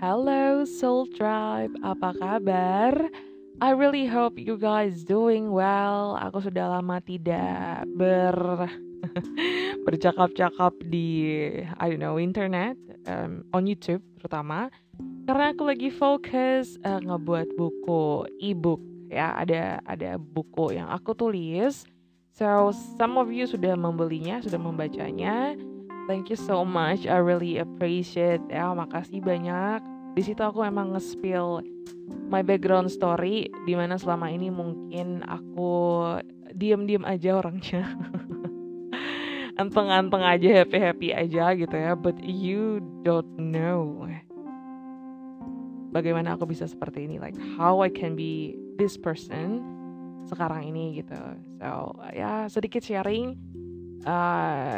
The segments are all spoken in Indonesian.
Hello Soul Tribe, apa kabar? I really hope you guys doing well. Aku sudah lama tidak bercakap-cakap di internet, on YouTube terutama, karena aku lagi fokus ngebuat buku e-book ya. Ada buku yang aku tulis. So some of you sudah membelinya, sudah membacanya. Thank you so much. I really appreciate ya. Makasih banyak. Di situ aku emang nge-spill my background story, dimana selama ini mungkin aku diem-diem aja orangnya. Anteng-anteng aja, happy-happy aja gitu ya. But you don't know bagaimana aku bisa seperti ini. Like how I can be this person sekarang ini gitu. So ya sedikit sharing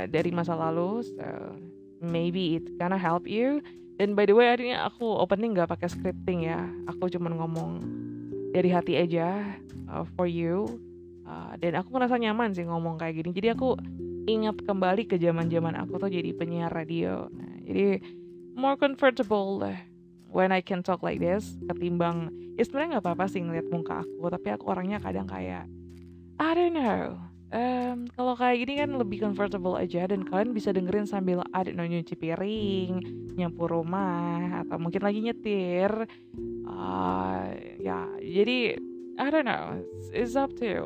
dari masa lalu. So maybe it gonna help you. Dan by the way, akhirnya aku opening gak pakai scripting ya. Aku cuman ngomong dari hati aja for you. Dan aku ngerasa nyaman sih ngomong kayak gini. Jadi aku ingat kembali ke zaman-zaman aku tuh jadi penyiar radio. Nah, jadi more comfortable when I can talk like this ketimbang, ya sebenarnya nggak apa-apa sih ngeliat muka aku, tapi aku orangnya kadang kayak I don't know. Kalau kayak gini kan lebih comfortable aja, dan kalian bisa dengerin sambil nyuci piring, nyapu rumah, atau mungkin lagi nyetir. Ya, jadi I don't know, it's up to you.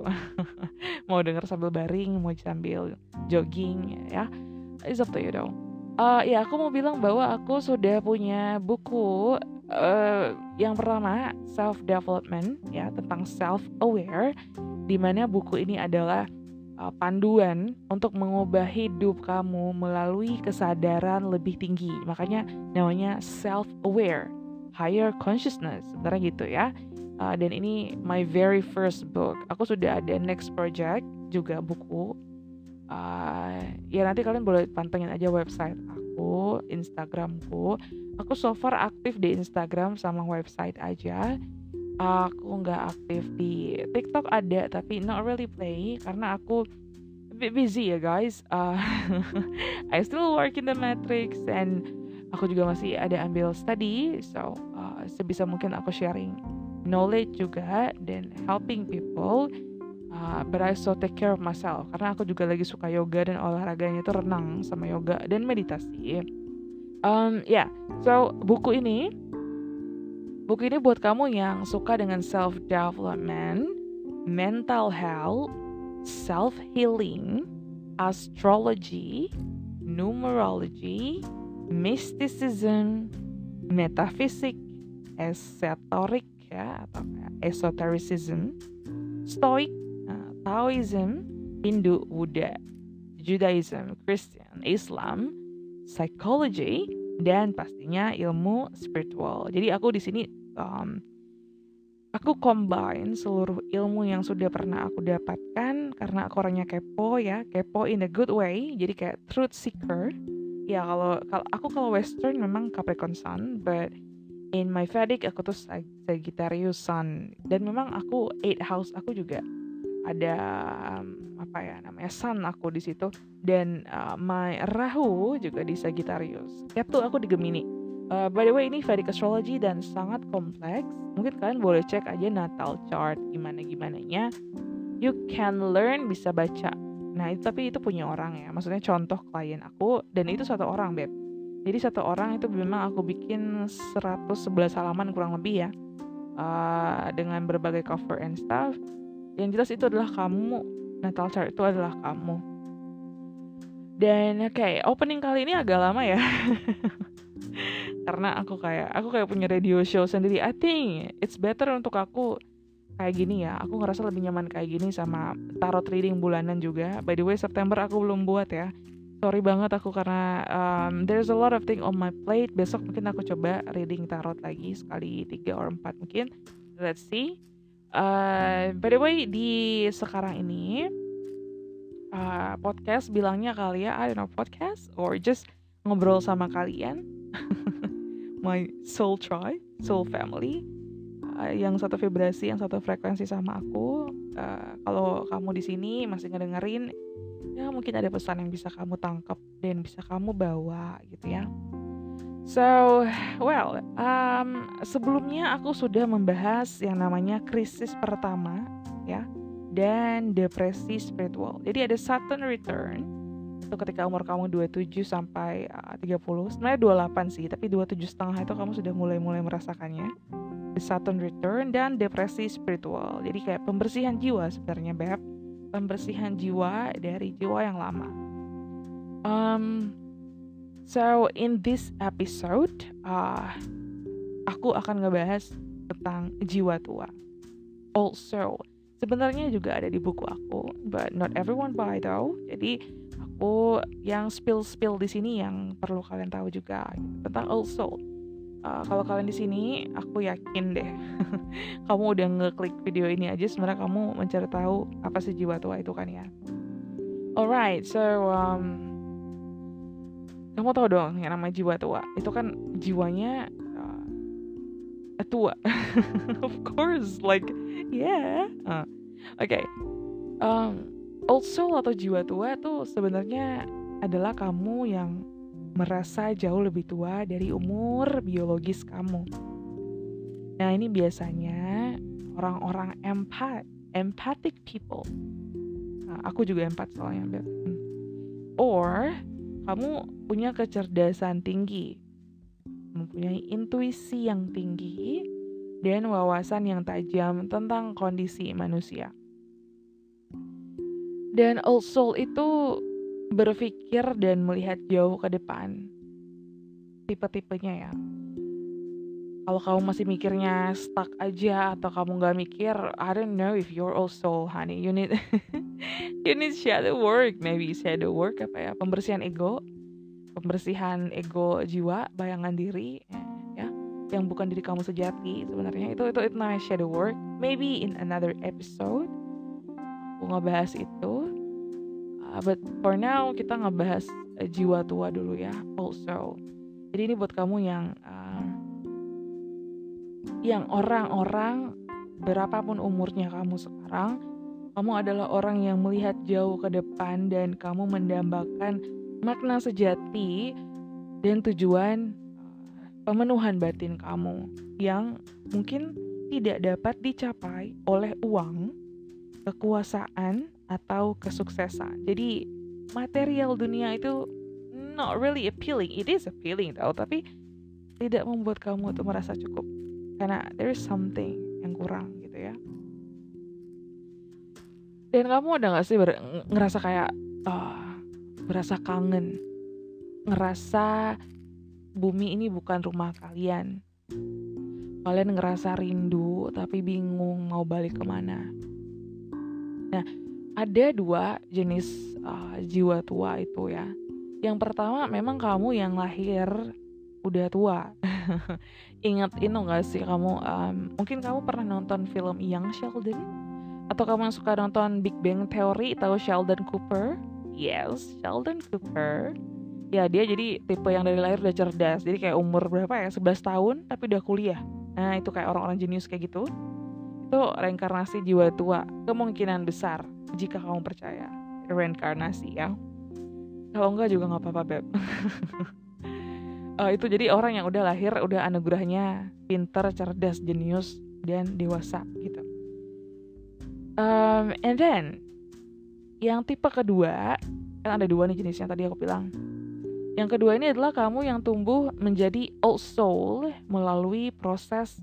Mau denger sambil baring, mau sambil jogging, ya, it's up to you dong. Ya aku mau bilang bahwa aku sudah punya buku yang pertama, self development ya, tentang self aware, di mana buku ini adalah panduan untuk mengubah hidup kamu melalui kesadaran lebih tinggi. Makanya namanya self aware, higher consciousness, sebenarnya gitu ya. Dan ini my very first book. Aku sudah ada next project juga buku. Ya nanti kalian boleh pantengin aja website aku, Instagramku. Aku so far aktif di Instagram sama website aja. Aku nggak aktif di TikTok, ada tapi not really play karena aku a bit busy ya guys. I still work in the matrix, and aku juga masih ada ambil study. So sebisa mungkin aku sharing knowledge juga dan helping people. But I also take care of myself karena aku juga lagi suka yoga, dan olahraganya itu renang sama yoga dan meditasi. So buku ini buat kamu yang suka dengan self development, mental health, self healing, astrology, numerology, mysticism, metaphysics, esoteric ya, atau esotericism, stoic, Taoism, Hindu, Buddha, Judaism, Christian, Islam, psychology, dan pastinya ilmu spiritual. Jadi aku di sini aku combine seluruh ilmu yang sudah pernah aku dapatkan, karena aku orangnya kepo ya, kepo in a good way. Jadi kayak truth seeker. Ya kalau Western memang Capricorn Sun, but in my Vedic aku tuh Sagittarius Sun, dan memang aku 8 house aku juga ada Sun aku di situ, dan my Rahu juga di Sagittarius. Ketu aku di Gemini. By the way, ini Vedic astrology dan sangat kompleks. Mungkin kalian boleh cek aja natal chart gimana-gimananya. You can learn, bisa baca. Nah, tapi itu punya orang ya. Maksudnya contoh klien aku, dan itu satu orang, Beb. Jadi satu orang itu memang aku bikin 111 halaman kurang lebih ya. Dengan berbagai cover and stuff. Yang jelas itu adalah kamu. Natal chart itu adalah kamu. Dan opening kali ini agak lama ya. Karena aku kayak punya radio show sendiri. I think it's better untuk aku kayak gini ya. Aku ngerasa lebih nyaman kayak gini, sama tarot reading bulanan juga. By the way, September aku belum buat ya. Sorry banget aku, karena there's a lot of thing on my plate. Besok mungkin aku coba reading tarot lagi sekali 3 or 4 mungkin. Let's see. By the way, di sekarang ini podcast bilangnya kali ya, I don't know, podcast or just ngobrol sama kalian. My soul tribe, soul family, yang satu vibrasi, yang satu frekuensi sama aku. Kalau kamu di sini masih ngedengerin, ya mungkin ada pesan yang bisa kamu tangkap dan bisa kamu bawa gitu ya. So, well, sebelumnya aku sudah membahas yang namanya krisis pertama, ya, dan depresi spiritual. Jadi ada Saturn return, itu ketika umur kamu 27 sampai 30, sebenarnya 28 sih, tapi 27,5 itu kamu sudah mulai merasakannya. The Saturn return dan depresi spiritual. Jadi kayak pembersihan jiwa sebenarnya, Beb. Pembersihan jiwa dari jiwa yang lama. So in this episode, aku akan ngebahas tentang jiwa tua. Also, sebenarnya juga ada di buku aku, but not everyone buy though. Jadi aku yang spill di sini yang perlu kalian tahu juga tentang old soul. Kalau kalian di sini, aku yakin deh, kamu udah ngeklik video ini aja sebenarnya kamu mencari tahu apa sih jiwa tua itu kan ya. Alright, so kamu tahu dong yang namanya jiwa tua. Itu kan jiwanya tua. Of course, like yeah. Okay. Old soul atau jiwa tua tuh sebenarnya adalah kamu yang merasa jauh lebih tua dari umur biologis kamu. Nah, ini biasanya orang-orang empathic people. Aku juga empat soalnya, Beb. Or kamu punya kecerdasan tinggi, mempunyai intuisi yang tinggi, dan wawasan yang tajam tentang kondisi manusia. Dan old soul itu berpikir dan melihat jauh ke depan. Tipe-tipenya ya. Kalau kamu masih mikirnya stuck aja atau kamu gak mikir, I don't know if you're old soul, honey. You need shadow work, maybe shadow work pembersihan ego jiwa, bayangan diri, ya, yang bukan diri kamu sejati sebenarnya itu namanya shadow work. Maybe in another episode aku ngebahas itu, but for now kita ngebahas jiwa tua dulu ya. Also, jadi ini buat kamu yang orang-orang berapapun umurnya kamu sekarang, kamu adalah orang yang melihat jauh ke depan dan kamu mendambakan makna sejati dan tujuan pemenuhan batin kamu yang mungkin tidak dapat dicapai oleh uang, kekuasaan, atau kesuksesan. Jadi material dunia itu not really appealing. It is appealing tau, tapi tidak membuat kamu tuh merasa cukup. Karena there is something yang kurang gitu ya. Dan kamu ada gak sih ngerasa kayak berasa kangen, ngerasa bumi ini bukan rumah kalian. Kalian ngerasa rindu tapi bingung mau balik kemana. Nah, ada dua jenis jiwa tua itu ya. Yang pertama memang kamu yang lahir udah tua. Ingat itu gak sih kamu, mungkin kamu pernah nonton film Young Sheldon? Atau kamu yang suka nonton Big Bang Theory, tahu Sheldon Cooper? Yes, Sheldon Cooper. Ya, dia jadi tipe yang dari lahir udah cerdas. Jadi kayak umur berapa ya, 11 tahun tapi udah kuliah. Nah, itu kayak orang-orang jenius kayak gitu. Itu reinkarnasi jiwa tua, kemungkinan besar jika kamu percaya reinkarnasi ya. Kalau enggak juga gak apa-apa, Beb. Itu jadi orang yang udah lahir, udah anugerahnya pinter, cerdas, jenius, dan dewasa gitu. And then yang tipe kedua, kan ada dua nih jenis yang tadi aku bilang. Yang kedua ini adalah kamu yang tumbuh menjadi old soul melalui proses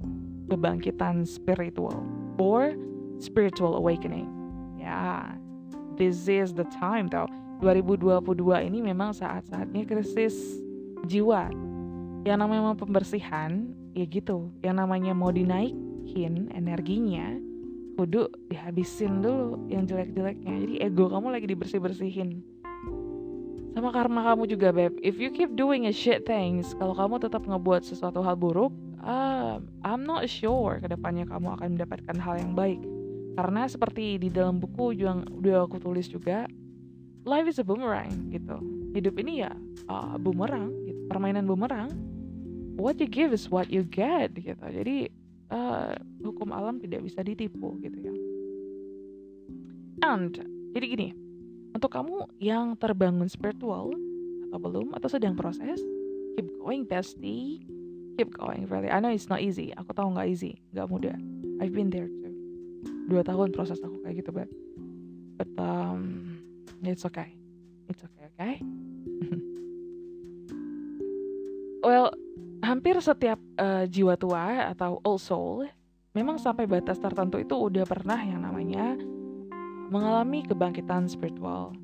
kebangkitan spiritual or spiritual awakening. Ya, this is the time tau. 2022 ini memang saat-saatnya krisis jiwa. Yang namanya pembersihan, ya gitu. Yang namanya mau dinaikin energinya, kudu dihabisin dulu yang jelek-jeleknya. Jadi ego kamu lagi dibersih-bersihin. Sama karma kamu juga, Beb. If you keep doing a shit things, kalau kamu tetap ngebuat sesuatu hal buruk, I'm not sure kedepannya kamu akan mendapatkan hal yang baik. Karena seperti di dalam buku yang udah aku tulis juga, life is a boomerang gitu. Hidup ini ya bumerang gitu, permainan bumerang. What you give is what you get gitu. Jadi hukum alam tidak bisa ditipu gitu ya. And jadi gini, untuk kamu yang terbangun spiritual atau belum atau sedang proses, keep going bestie, keep going really. I know it's not easy, aku tahu nggak easy, nggak mudah. I've been there too. 2 tahun proses aku kayak gitu, but it's okay, okay. Well, hampir setiap jiwa tua atau old soul memang sampai batas tertentu itu udah pernah yang namanya mengalami kebangkitan spiritual.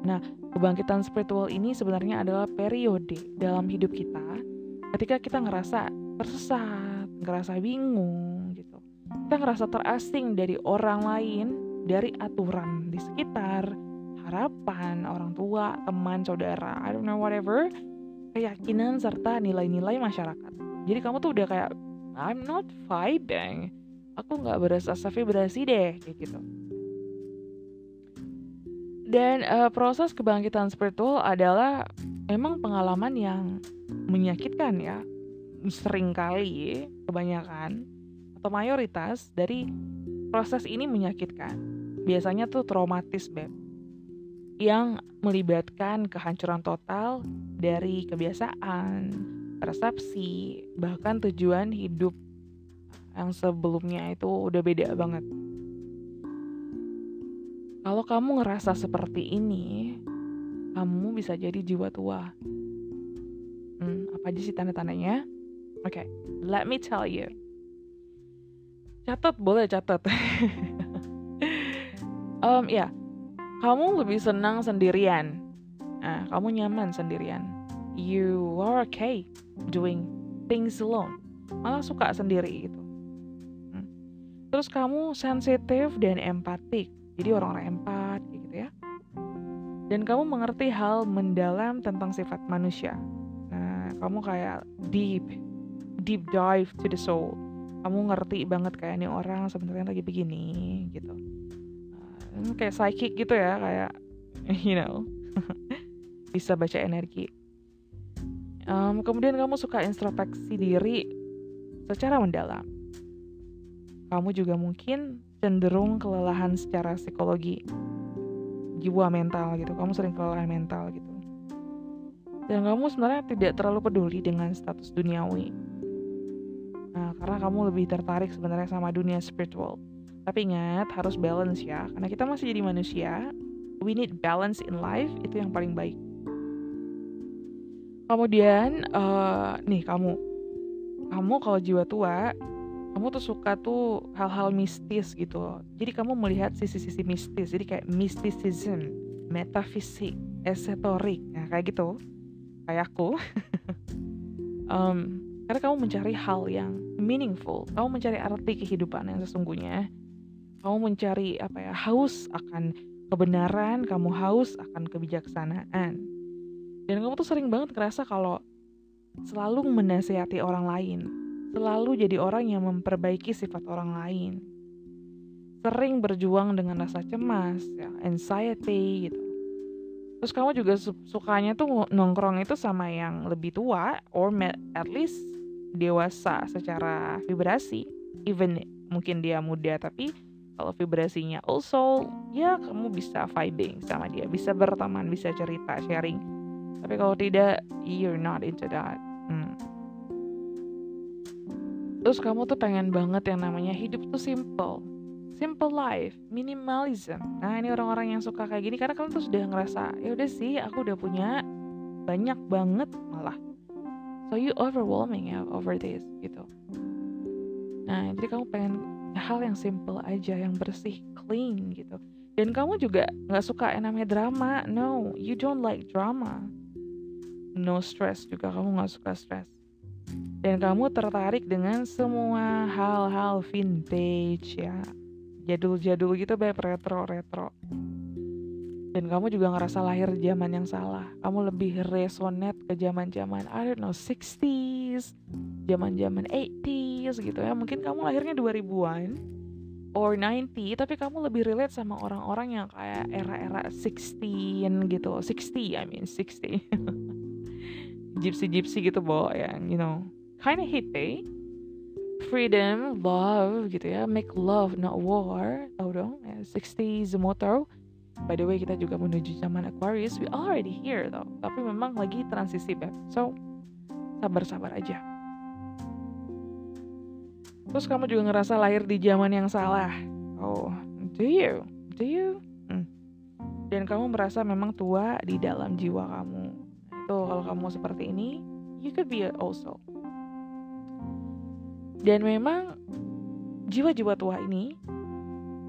Nah, kebangkitan spiritual ini sebenarnya adalah periode dalam hidup kita ketika kita ngerasa tersesat, ngerasa bingung gitu. Kita ngerasa terasing dari orang lain, dari aturan di sekitar, harapan orang tua, teman, saudara, I don't know whatever, keyakinan serta nilai-nilai masyarakat. Jadi kamu tuh udah kayak I'm not vibing, aku nggak berasa vibrasi deh kayak gitu. Dan proses kebangkitan spiritual adalah memang pengalaman yang menyakitkan ya, seringkali kebanyakan atau mayoritas dari proses ini menyakitkan. Biasanya tuh traumatis, Beb, yang melibatkan kehancuran total dari kebiasaan, persepsi, bahkan tujuan hidup yang sebelumnya itu udah beda banget. Kalau kamu ngerasa seperti ini, kamu bisa jadi jiwa tua. Apa aja sih tanda-tandanya? Oke, let me tell you. Boleh catat. Ya, kamu lebih senang sendirian. Nah, kamu nyaman sendirian. You are okay doing things alone. Malah suka sendiri gitu. Terus kamu sensitif dan empatik. Jadi orang-orang empat gitu ya. Dan kamu mengerti hal mendalam tentang sifat manusia. Nah, kamu kayak deep dive to the soul. Kamu ngerti banget kayak ini orang sebenarnya lagi begini gitu. Kayak psychic gitu ya, kayak you know. Bisa baca energi. Kemudian kamu suka introspeksi diri secara mendalam. Kamu juga mungkin cenderung kelelahan secara psikologi, jiwa mental gitu. Kamu sering kelelahan mental gitu. Dan kamu sebenarnya tidak terlalu peduli dengan status duniawi. Nah, karena kamu lebih tertarik sebenarnya sama dunia spiritual. Tapi ingat, harus balance ya. Karena kita masih jadi manusia. We need balance in life, itu yang paling baik. Kemudian, nih kamu kalau jiwa tua, kamu tuh suka tuh hal-hal mistis gitu. Jadi kamu melihat sisi-sisi mistis. Jadi kayak mysticism, metafisik, esoterik. Nah kayak gitu. Kayak aku. Karena kamu mencari hal yang meaningful. Kamu mencari arti kehidupan yang sesungguhnya. Kamu mencari haus akan kebenaran. Kamu haus akan kebijaksanaan. Dan kamu tuh sering banget ngerasa kalau selalu menasihati orang lain. Selalu jadi orang yang memperbaiki sifat orang lain. Sering berjuang dengan rasa cemas, ya, anxiety gitu. Terus kamu juga sukanya tuh nongkrong itu sama yang lebih tua, or at least dewasa secara vibrasi. Even mungkin dia muda, tapi kalau vibrasinya also, ya kamu bisa vibing sama dia. Bisa berteman, bisa cerita, sharing. Tapi kalau tidak, you're not into that. Terus kamu tuh pengen banget yang namanya hidup tuh simple life, minimalism. Nah ini orang-orang yang suka kayak gini karena kalian tuh sudah ngerasa ya udah sih aku udah punya banyak banget malah. So you overwhelming ya over this gitu. Nah jadi kamu pengen hal yang simple aja, yang bersih, clean gitu. Dan kamu juga nggak suka yang namanya drama. No, you don't like drama. No stress juga, kamu nggak suka stress. Dan kamu tertarik dengan semua hal-hal vintage ya, jadul-jadul gitu, retro. Dan kamu juga ngerasa lahir zaman yang salah. Kamu lebih resonate ke zaman-zaman I don't know 60s, zaman-zaman 80s gitu ya. Mungkin kamu lahirnya 2000-an or 90, tapi kamu lebih relate sama orang-orang yang kayak era-era 60 gitu. 60 gypsy gitu yang you know kind of hippie, freedom, love gitu ya, make love not war, tahu dong ya, 60s motto. By the way kita juga menuju zaman Aquarius, we already here though, tapi memang lagi transisi Beb. So sabar-sabar aja. Terus kamu juga ngerasa lahir di zaman yang salah. Oh, do you? Dan kamu merasa memang tua di dalam jiwa kamu. Itu kalau kamu seperti ini, you could be also. Dan memang jiwa-jiwa tua ini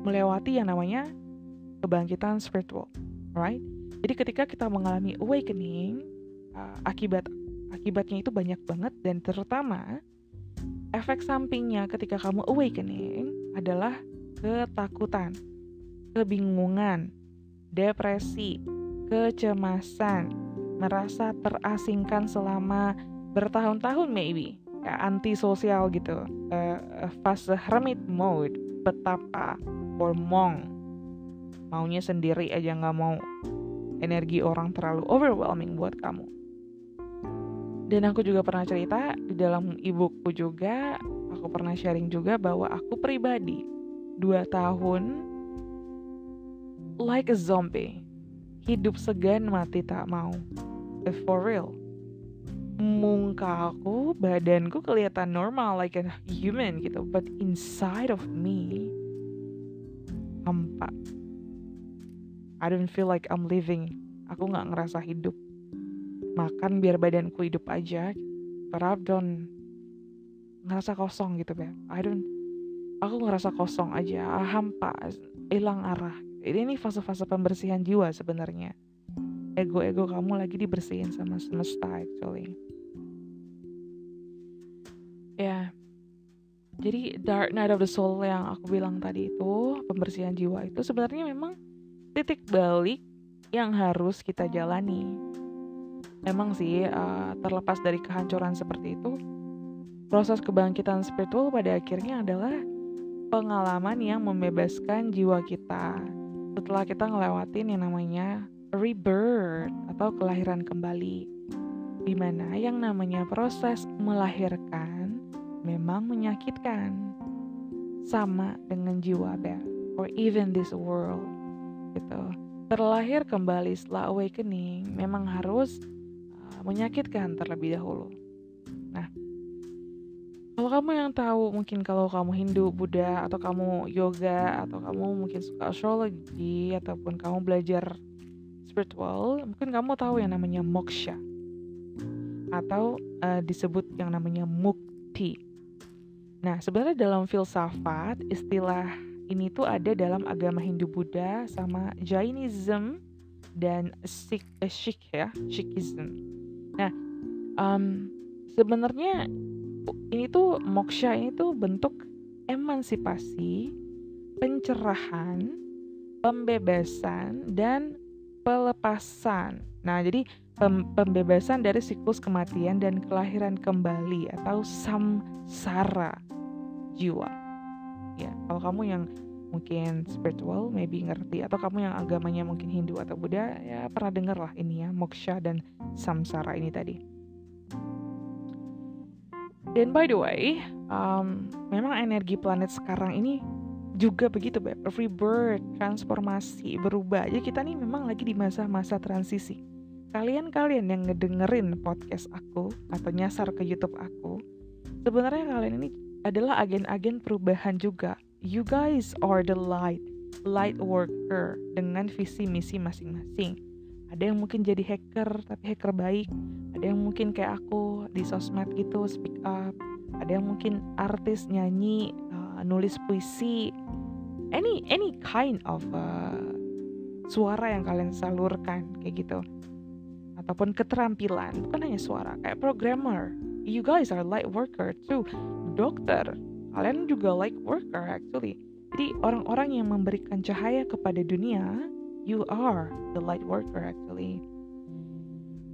melewati yang namanya kebangkitan spiritual, right? Jadi ketika kita mengalami awakening, akibatnya itu banyak banget, dan terutama efek sampingnya ketika kamu awakening adalah ketakutan, kebingungan, depresi, kecemasan, merasa terasingkan selama bertahun-tahun maybe, kayak antisosial gitu, fase hermit mode, petapa, or monk, maunya sendiri aja, nggak mau energi orang terlalu overwhelming buat kamu. Dan aku juga pernah cerita di dalam e-bookku juga, aku pernah sharing juga bahwa aku pribadi 2 tahun like a zombie, hidup segan mati tak mau. For real, muka aku, badanku kelihatan normal like a human gitu, but inside of me hampa. I don't feel like I'm living. Aku gak ngerasa hidup. Makan biar badanku hidup aja, but I don't ngerasa kosong gitu, Beb. Aku ngerasa kosong aja, hampa, hilang arah. Ini fase-fase pembersihan jiwa sebenarnya. Ego-ego kamu lagi dibersihin sama semesta actually. Ya, jadi dark night of the soul yang aku bilang tadi itu, pembersihan jiwa itu sebenarnya memang titik balik yang harus kita jalani. Memang sih, terlepas dari kehancuran seperti itu, proses kebangkitan spiritual pada akhirnya adalah pengalaman yang membebaskan jiwa kita setelah kita ngelewatin yang namanya rebirth atau kelahiran kembali, dimana yang namanya proses melahirkan memang menyakitkan, sama dengan jiwa, or even this world gitu. Terlahir kembali setelah awakening memang harus menyakitkan terlebih dahulu. Nah, kalau kamu yang tahu, mungkin kalau kamu Hindu, Buddha, atau kamu yoga, atau kamu mungkin suka astrologi, ataupun kamu belajar spiritual, mungkin kamu tahu yang namanya moksha, atau disebut yang namanya mukti. Nah, sebenarnya dalam filsafat, istilah ini tuh ada dalam agama Hindu, Buddha, sama Jainism, dan Sikhism. Nah, sebenarnya ini tuh moksha ini tuh bentuk emansipasi, pencerahan, pembebasan, dan pelepasan. Nah, jadi pembebasan dari siklus kematian dan kelahiran kembali atau samsara jiwa. Ya, kalau kamu yang mungkin spiritual maybe ngerti, atau kamu yang agamanya mungkin Hindu atau Buddha, ya pernah dengar lah ini ya, moksha dan samsara ini tadi. Dan by the way, memang energi planet sekarang ini juga begitu, Beb. Rebirth, transformasi, berubah. Jadi kita nih memang lagi di masa-masa transisi. Kalian yang ngedengerin podcast aku atau nyasar ke YouTube aku, sebenarnya kalian ini adalah agen-agen perubahan juga. You guys are the light worker dengan visi misi masing-masing. Ada yang mungkin jadi hacker, tapi hacker baik. Ada yang mungkin kayak aku di sosmed gitu, speak up. Ada yang mungkin artis, nyanyi, nulis puisi, any kind of suara yang kalian salurkan kayak gitu. Ataupun keterampilan, bukan hanya suara, kayak programmer. You guys are light worker too. Dokter, kalian juga light worker actually. Jadi orang-orang yang memberikan cahaya kepada dunia, you are the light worker actually.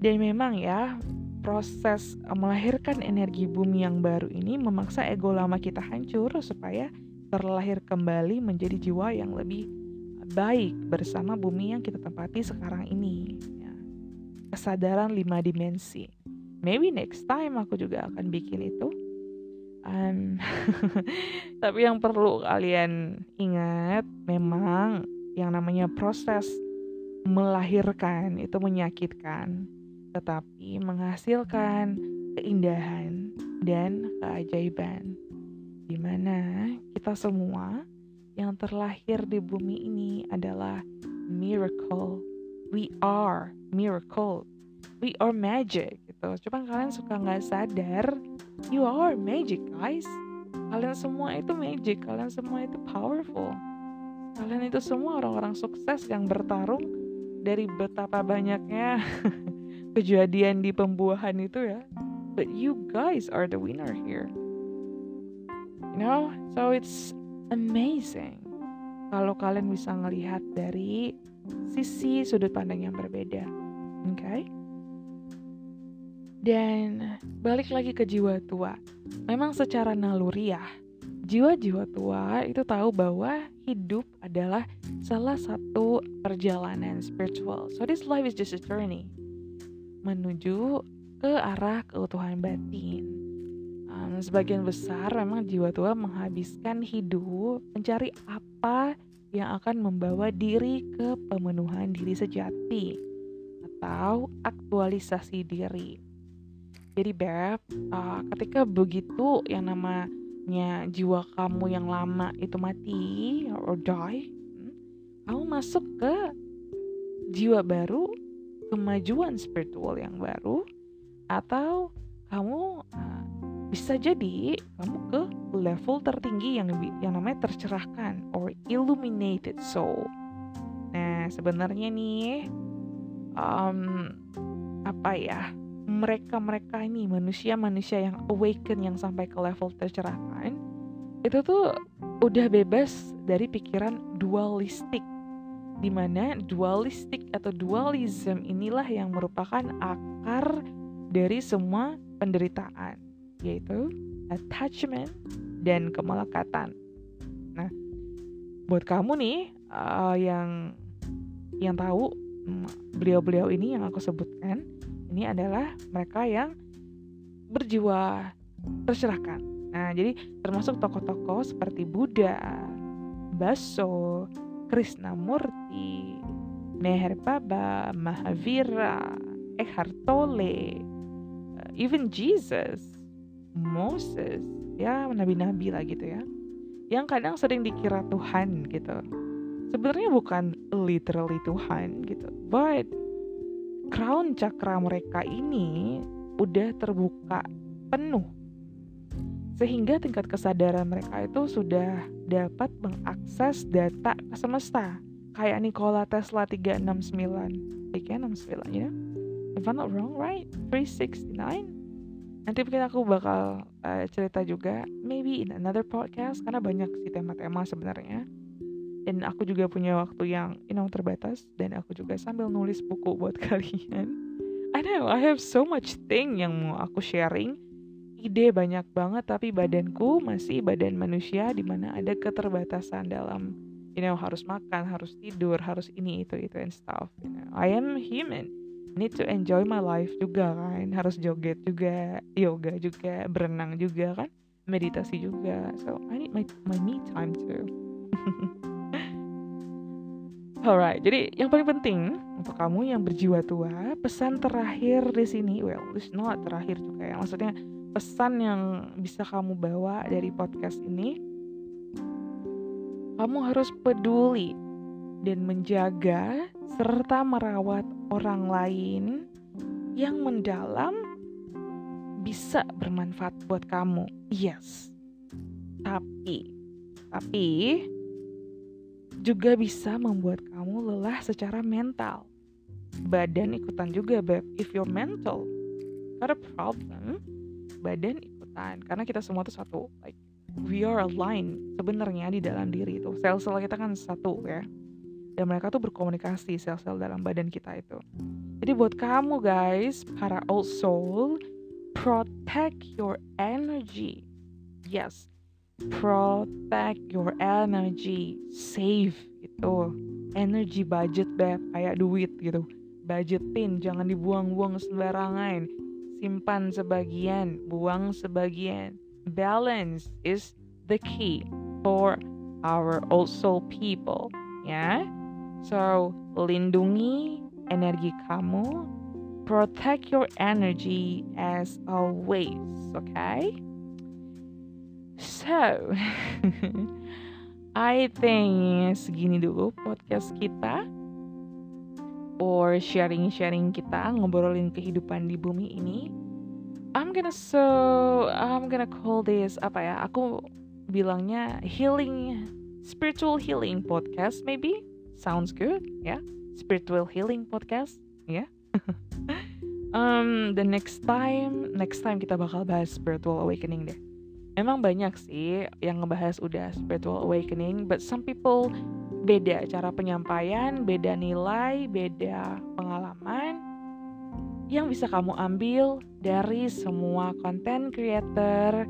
Dan memang ya, proses melahirkan energi bumi yang baru ini memaksa ego lama kita hancur supaya terlahir kembali menjadi jiwa yang lebih baik bersama bumi yang kita tempati sekarang ini. Ya. Kesadaran 5 dimensi. Maybe next time aku juga akan bikin itu. Tapi yang perlu kalian ingat, memang yang namanya proses melahirkan itu menyakitkan, tetapi menghasilkan keindahan dan keajaiban, dimana kita semua yang terlahir di bumi ini adalah miracle. We are miracle. We are magic gitu. Cuma kalian suka nggak sadar, you are magic guys. Kalian semua itu magic. Kalian semua itu powerful. Kalian itu semua orang-orang sukses yang bertarung dari betapa banyaknya kejadian di pembuahan itu ya. But you guys are the winner here. You know, so it's amazing kalau kalian bisa ngelihat dari sisi sudut pandang yang berbeda. Okay? Dan balik lagi ke jiwa tua. Memang secara naluriah, jiwa-jiwa tua itu tahu bahwa hidup adalah salah satu perjalanan spiritual. So this life is just a journey menuju ke arah keutuhan batin. Sebagian besar memang jiwa tua menghabiskan hidup mencari apa yang akan membawa diri ke pemenuhan diri sejati atau aktualisasi diri. Jadi Beb, ketika begitu yang namanya jiwa kamu yang lama itu mati or die, kamu masuk ke jiwa baru, kemajuan spiritual yang baru, atau kamu bisa jadi kamu ke level tertinggi yang namanya tercerahkan or illuminated soul. Nah sebenarnya nih mereka ini manusia-manusia yang awaken, yang sampai ke level tercerahkan, itu tuh udah bebas dari pikiran dualistik, dimana dualistik atau dualism inilah yang merupakan akar dari semua penderitaan, yaitu attachment dan kemelekatan. Nah, buat kamu nih yang tahu beliau-beliau ini yang aku sebutkan, ini adalah mereka yang berjiwa tercerahkan. Nah, jadi termasuk tokoh-tokoh seperti Buddha, Baso, Krishnamurti, Meher Baba, Mahavira, Eckhart Tolle, even Jesus, Moses, ya nabi-nabi lah gitu ya, yang kadang sering dikira Tuhan gitu. Sebenarnya bukan literally Tuhan gitu, but crown cakra mereka ini udah terbuka penuh, sehingga tingkat kesadaran mereka itu sudah dapat mengakses data ke semesta. Kayak Nikola Tesla 369, ya, if I'm not wrong, right? 369. Nanti mungkin aku bakal cerita juga, maybe in another podcast, karena banyak sih tema-tema sebenarnya. Dan aku juga punya waktu yang terbatas, dan aku juga sambil nulis buku buat kalian. I know, I have so much thing yang mau aku sharing. Ide banyak banget, tapi badanku masih badan manusia, dimana ada keterbatasan dalam, harus makan, harus tidur, harus ini, itu, and stuff. I am human. Need to enjoy my life juga kan, harus joget juga, yoga juga, berenang juga kan, meditasi juga. So I need my me time too. Alright, jadi yang paling penting untuk kamu yang berjiwa tua, pesan terakhir di sini, well, it's not terakhir juga ya, maksudnya pesan yang bisa kamu bawa dari podcast ini, kamu harus peduli dan menjaga serta merawat orang lain yang mendalam, bisa bermanfaat buat kamu. Yes. Tapi juga bisa membuat kamu lelah secara mental. Badan ikutan juga, Beb. If your mental got a problem, badan ikutan. Karena kita semua tuh satu. Like, we are aligned sebenarnya di dalam diri itu. Sel-sel kita kan satu ya. Dan mereka tuh berkomunikasi, sel-sel dalam badan kita itu. Jadi buat kamu guys, para old soul, protect your energy. Yes, protect your energy. Save gitu. Energy budget, Beb, kayak duit gitu. Budgetin, jangan dibuang-buang sembarangan. Simpan sebagian, buang sebagian. Balance is the key for our old soul people, ya. So, lindungi energi kamu protect your energy as always, okay? So, I think segini dulu podcast kita, or sharing-sharing kita, ngobrolin kehidupan di bumi ini. I'm gonna call this aku bilangnya spiritual healing podcast, maybe sounds good, ya, spiritual healing podcast, ya. The next time kita bakal bahas spiritual awakening deh. Emang banyak sih yang ngebahas udah spiritual awakening, but some people beda cara penyampaian, beda nilai, beda pengalaman yang bisa kamu ambil dari semua content creator,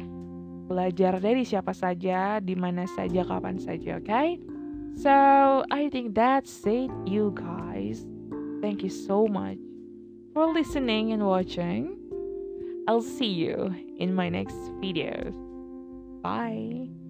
belajar dari siapa saja, di mana saja, kapan saja, okay? So, I think that's it, you guys. Thank you so much for listening and watching. I'll see you in my next videos. Bye.